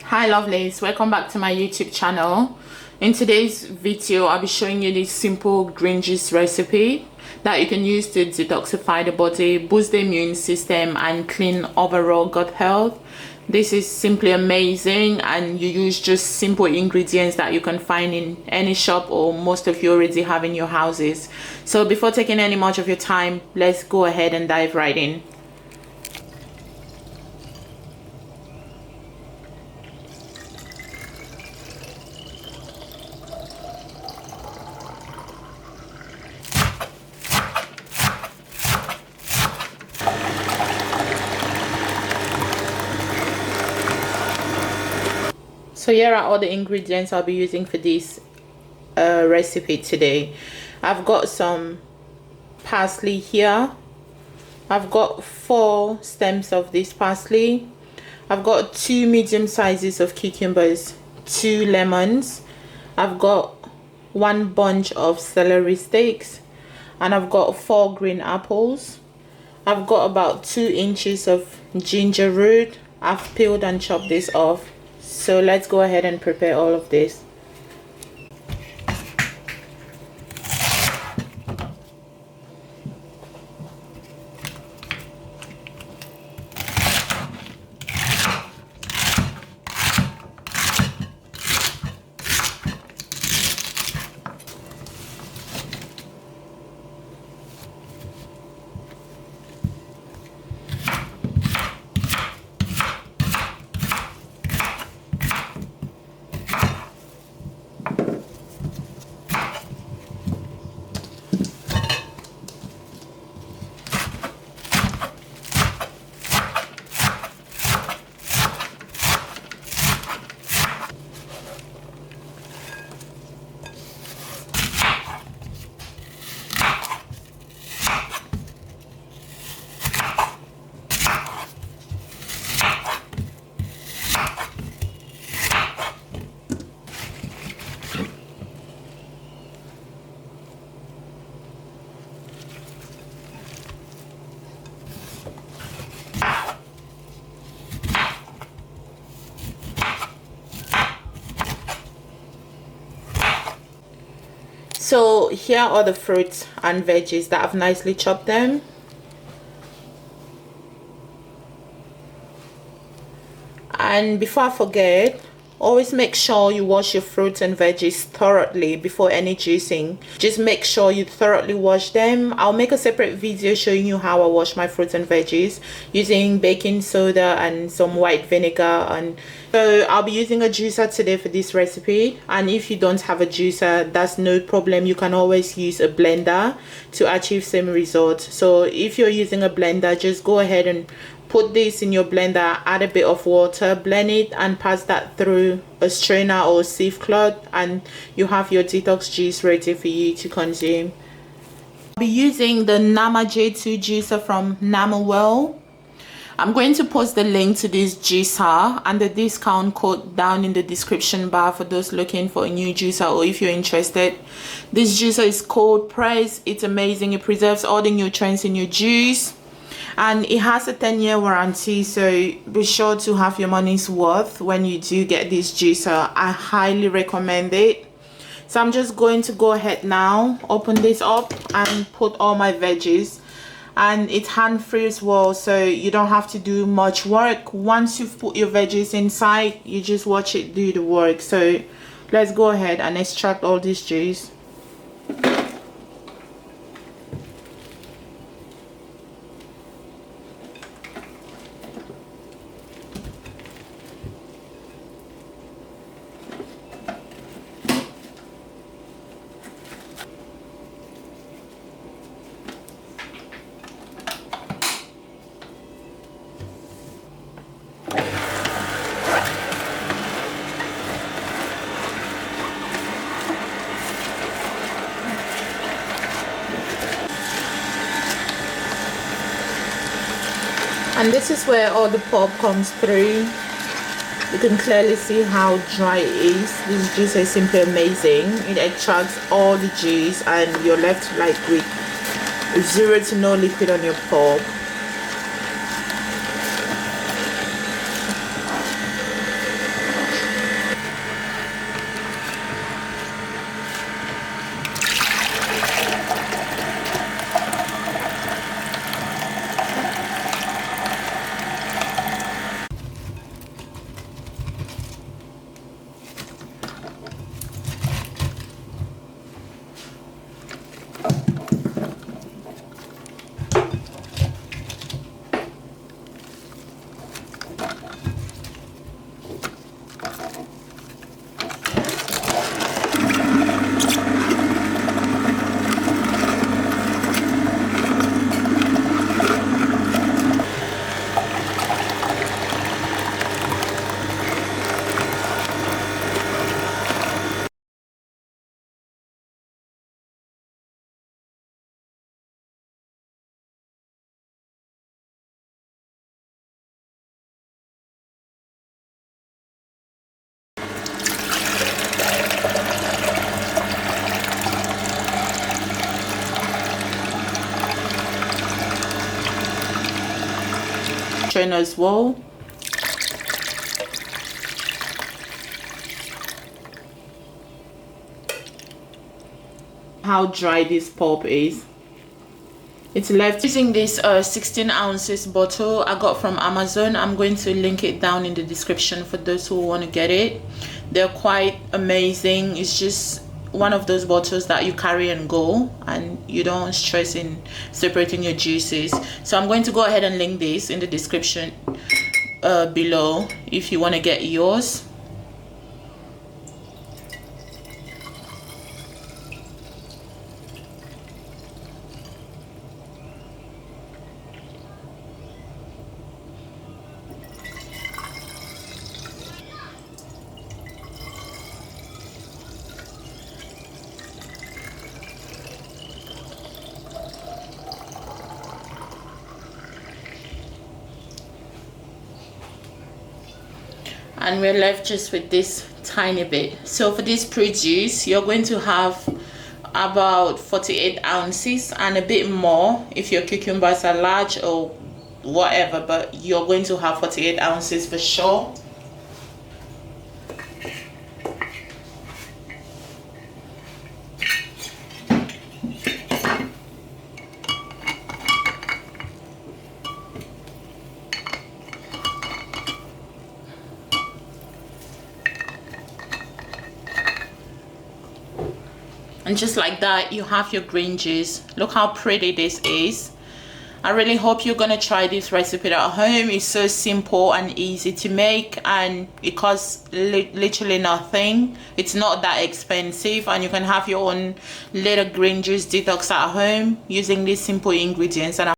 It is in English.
Hi lovelies, welcome back to my YouTube channel. In today's video I'll be showing you this simple green juice recipe that you can use to detoxify the body, boost the immune system and clean overall gut health. This is simply amazing and you use just simple ingredients that you can find in any shop or most of you already have in your houses. So before taking any much of your time, let's go ahead and dive right in. So here are all the ingredients I'll be using for this recipe today. I've got some parsley here. I've got 4 stems of this parsley. I've got 2 medium sizes of cucumbers, 2 lemons. I've got 1 bunch of celery sticks, and I've got 4 green apples. I've got about 2 inches of ginger root. I've peeled and chopped this off. So let's go ahead and prepare all of this. So here are the fruits and veggies that I've nicely chopped them. And before I forget, always make sure you wash your fruits and veggies thoroughly before any juicing. Just make sure you thoroughly wash them. I'll make a separate video showing you how I wash my fruits and veggies using baking soda and some white vinegar. And so I'll be using a juicer today for this recipe, and if you don't have a juicer, that's no problem. You can always use a blender to achieve same result. So if you're using a blender, just go ahead and put this in your blender, add a bit of water, blend it and pass that through a strainer or sieve cloth, and you have your detox juice ready for you to consume. I'll be using the Nama J2 juicer from Namawell. I'm going to post the link to this juicer and the discount code down in the description bar for those looking for a new juicer, or if you're interested. This juicer is cold pressed. It's amazing. It preserves all the nutrients in your juice, and it has a 10-year warranty, so be sure to have your money's worth when you do get this juicer. I highly recommend it. So I'm just going to go ahead now, open this up and put all my veggies, and it's hand-free as well, so you don't have to do much work. Once you've put your veggies inside, you just watch it do the work. So let's go ahead and extract all this juice. And this is where all the pulp comes through. You can clearly see how dry it is. This juice is simply amazing. It extracts all the juice and you're left like with 0 to no liquid on your pulp. strain as well. How dry this pulp is. It's left. Using this 16 ounces bottle I got from Amazon. I'm going to link it down in the description for those who want to get it. They're quite amazing. It's just one of those bottles that you carry and go, and you don't stress in separating your juices. So I'm going to go ahead and link this in the description below if you want to get yours. And we're left just with this tiny bit. So for this produce, you're going to have about 48 ounces and a bit more if your cucumbers are large or whatever, but you're going to have 48 ounces for sure. And just like that, you have your green juice. Look how pretty this is. I really hope you're gonna try this recipe at home. It's so simple and easy to make, and it costs literally nothing. It's not that expensive, and you can have your own little green juice detox at home using these simple ingredients. And